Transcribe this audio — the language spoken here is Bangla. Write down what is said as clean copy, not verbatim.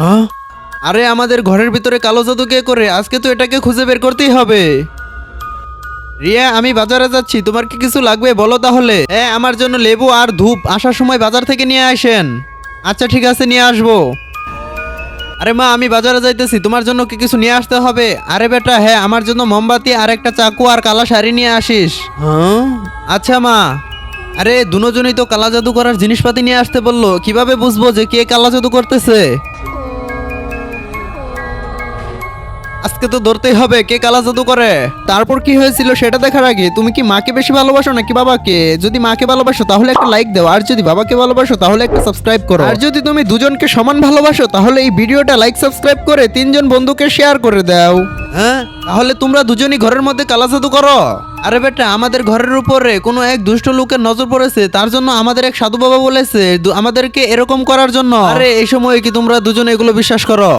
হ্যাঁ? আরে আমাদের ঘরের ভিতরে কালো জাদু কে করে? আজকে তো এটাকে খুঁজে বের করতেই হবে। রিয়া, আমি বাজারে যাচ্ছি, তোমার কি কিছু লাগবে বলো তাহলে। হ্যাঁ, আমার জন্য লেবু আর ধূপ আসার সময় বাজার থেকে নিয়ে আসেন। আচ্ছা ঠিক আছে, নিয়ে আসবো। আরে মা, আমি বাজারে যাইতেছি, তোমার জন্য কি কিছু নিয়ে আসতে হবে? আরে বেটা, হ্যাঁ, আমার জন্য মোমবাতি আর একটা চাকু আর কালা শাড়ি নিয়ে আসিস। হ্যাঁ, আচ্ছা মা। আরে দুজনেই তো কালা জাদু করার জিনিসপাতি নিয়ে আসতে বললো, কিভাবে বুঝবো যে কে কালা জাদু করতেছে? আজকে তো ধরতেই হবে কে কালা জাদু করে। তারপর কি হয়েছিল সেটা দেখার আগে তুমি কি মাকে বেশি ভালোবাসো নাকি বাবাকে? যদি মাকে ভালোবাসো তাহলে একটা লাইক দাও, আর যদি বাবাকে ভালোবাসো তাহলে একটা সাবস্ক্রাইব করো। আর যদি তুমি দুজনকে সমান ভালোবাসো তাহলে এই ভিডিওটা লাইক সাবস্ক্রাইব করে তিনজন বন্ধুকে শেয়ার করে দাও। হ্যাঁ, তাহলে তোমরা দুজনই ঘরের মধ্যে কালা জাদু করো? আরে বেটা, আমাদের ঘরের উপরে কোনো এক দুষ্ট লোকের নজর পড়েছে, তার জন্য আমাদের এক সাধু বাবা বলেছে আমাদেরকে এরকম করার জন্য। আরে এই সময় কি তোমরা দুজনে এগুলো বিশ্বাস করো?